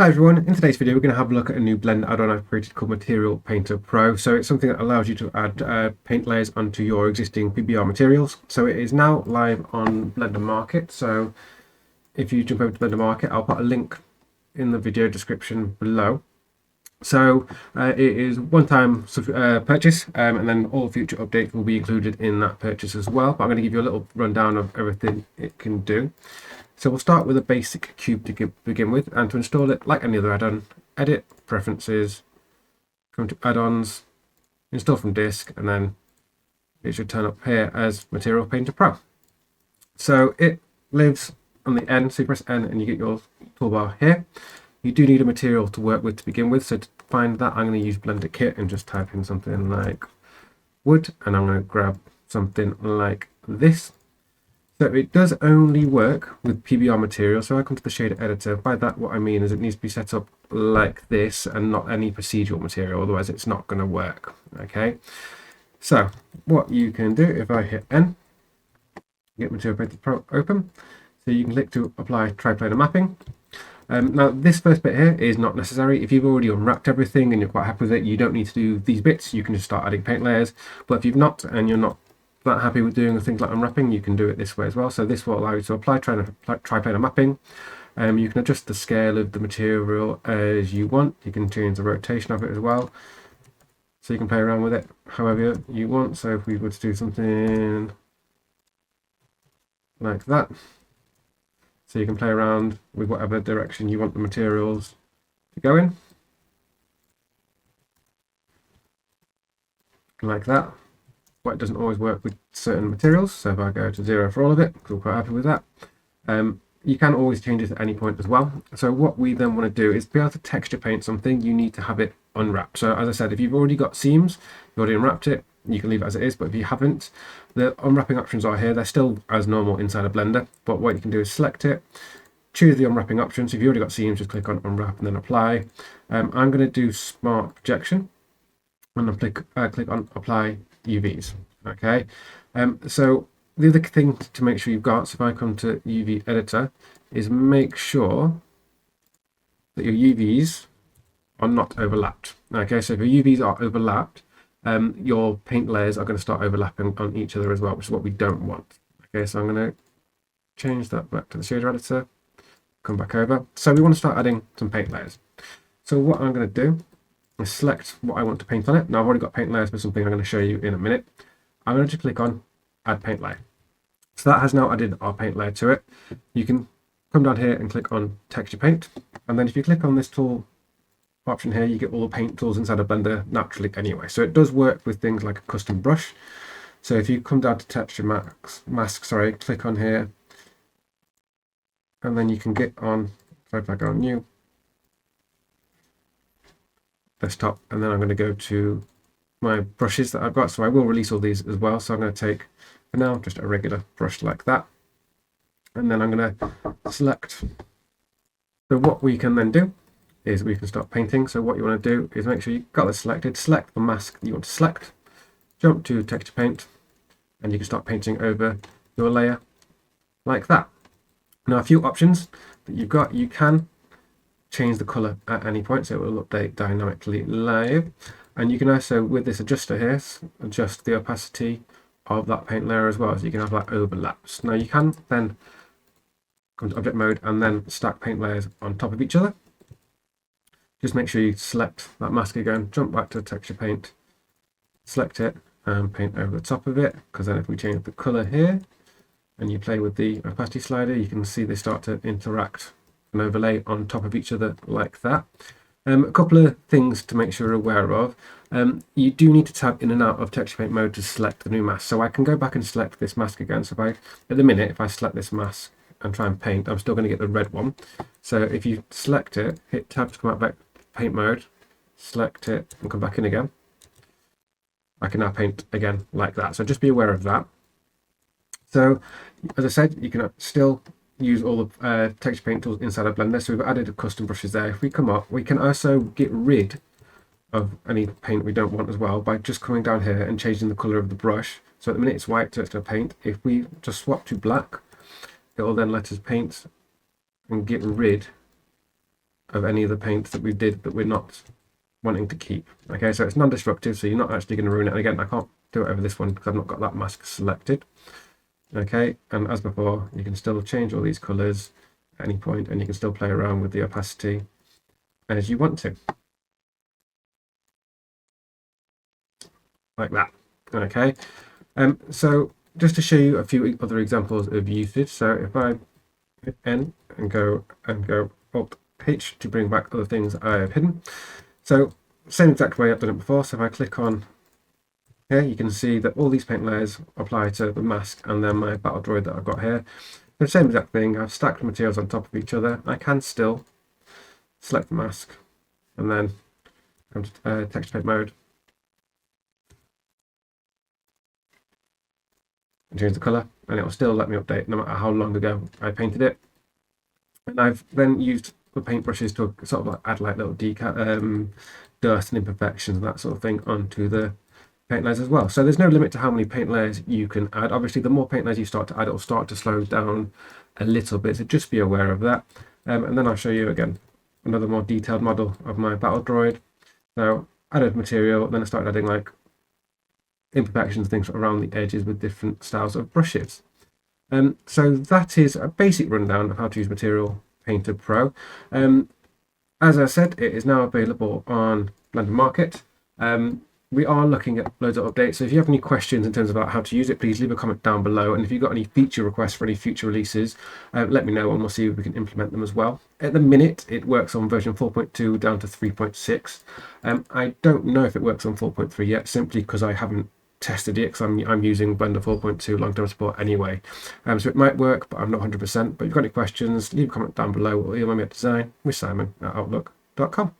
Hi everyone, in today's video we're going to have a look at a new blend add-on I've created called Material Painter Pro. So it's something that allows you to add paint layers onto your existing PBR materials. So it is now live on Blender Market. So if you jump over to Blender Market, I'll put a link in the video description below. So it is one-time purchase, and then all future updates will be included in that purchase as well. But I'm going to give you a little rundown of everything it can do. So we'll start with a basic cube to begin with, and to install it, like any other add-on, edit, preferences, come to add-ons, install from disk, and then it should turn up here as Material Painter Pro. So it lives on the N, so you press N and you get your toolbar here. You do need a material to work with to begin with, so to find that I'm going to use Blender Kit and just type in something like wood, and I'm going to grab something like this. So it does only work with PBR material. So I come to the shader editor. By that, what I mean is it needs to be set up like this and not any procedural material. Otherwise, it's not going to work. Okay. So what you can do, if I hit N, get Material Painter Pro open. So you can click to apply triplanar mapping. Now this first bit here is not necessary. If you've already unwrapped everything and you're quite happy with it, you don't need to do these bits. You can just start adding paint layers. But if you've not and you're not that happy with doing things like unwrapping, you can do it this way as well. So this will allow you to apply triplanar mapping. You can adjust the scale of the material as you want. You can change the rotation of it as well. So you can play around with it however you want. So if we were to do something like that, so you can play around with whatever direction you want the materials to go in. Like that. But it doesn't always work with certain materials. So if I go to 0 for all of it, because we're quite happy with that, you can always change it at any point as well. So what we then want to do is be able to texture paint something. You need to have it unwrapped. So as I said, if you've already got seams, you've already unwrapped it, you can leave it as it is. But if you haven't, the unwrapping options are here. They're still as normal inside of Blender. But what you can do is select it, choose the unwrapping option. So if you've already got seams, just click on unwrap and then apply. I'm going to do smart projection, and I'll click on apply UVs. Okay, so the other thing to make sure you've got, so if I come to UV editor, is make sure that your UVs are not overlapped. Okay, so if your UVs are overlapped, your paint layers are going to start overlapping on each other as well, which is what we don't want. Okay, so I'm going to change that back to the shader editor, come back over. So we want to start adding some paint layers. So what I'm going to do, select what I want to paint on it. Now I've already got paint layers for something I'm going to show you in a minute. I'm going to click on add paint layer. So that has now added our paint layer to it. You can come down here and click on texture paint, and then if you click on this tool option here, you get all the paint tools inside of Blender naturally anyway. So it does work with things like a custom brush. So if you come down to texture mask, click on here, and then you can get on, if I go on new desktop, and then I'm going to go to my brushes that I've got. So I will release all these as well. So I'm going to take, for now, just a regular brush like that. And then I'm going to select. So what we can then do is we can start painting. So what you want to do is make sure you've got this selected, select the mask that you want to select, jump to texture paint, and you can start painting over your layer like that. Now a few options that you've got, you can change the color at any point, so it will update dynamically live. And you can also, with this adjuster here, adjust the opacity of that paint layer as well, so you can have like overlaps. Now you can then come to object mode and then stack paint layers on top of each other. Just make sure you select that mask again, jump back to texture paint, select it and paint over the top of it, because then if we change the color here and you play with the opacity slider, you can see they start to interact and overlay on top of each other like that. A couple of things to make sure you're aware of. You do need to tab in and out of texture paint mode to select the new mask. So I can go back and select this mask again. So at the minute, if I select this mask and try and paint, I'm still going to get the red one. So if you select it, hit tab to come out back paint mode, select it and come back in again, I can now paint again like that. So just be aware of that. So as I said, you can still use all the texture paint tools inside of Blender. So we've added custom brushes there. If we come up, we can also get rid of any paint we don't want as well by just coming down here and changing the color of the brush. So at the minute it's white, so it's going to paint. If we just swap to black, it will then let us paint and get rid of any of the paint that we did that we're not wanting to keep. Okay, so it's non-destructive, so you're not actually going to ruin it. And again, I can't do it over this one because I've not got that mask selected. Okay, and as before, you can still change all these colors at any point, and you can still play around with the opacity as you want to. Like that. Okay, so just to show you a few other examples of usage. So if I hit N and go Alt H to bring back other things I have hidden. So same exact way I've done it before. So if I click on here, you can see that all these paint layers apply to the mask and then my battle droid that I've got here. The same exact thing. I've stacked materials on top of each other. I can still select the mask and then come to texture paint mode and change the color, and it will still let me update no matter how long ago I painted it. And I've then used the paintbrushes to sort of like add like little dust and imperfections and that sort of thing onto the paint layers as well. So there's no limit to how many paint layers you can add. Obviously, the more paint layers you start to add, it'll start to slow down a little bit, so just be aware of that. And then I'll show you again another more detailed model of my battle droid. So added material, then I started adding like imperfections, things around the edges with different styles of brushes. So that is a basic rundown of how to use Material Painter Pro. As I said, it is now available on Blender Market. We are looking at loads of updates, so if you have any questions in terms of how to use it, please leave a comment down below, and if you've got any feature requests for any future releases, let me know and we'll see if we can implement them as well. At the minute it works on version 4.2 down to 3.6. I don't know if it works on 4.3 yet, simply because I haven't tested it, because I'm using Blender 4.2 long-term support anyway. So it might work, but I'm not 100%. But if you've got any questions, leave a comment down below or email me at design with Simon@outlook.com.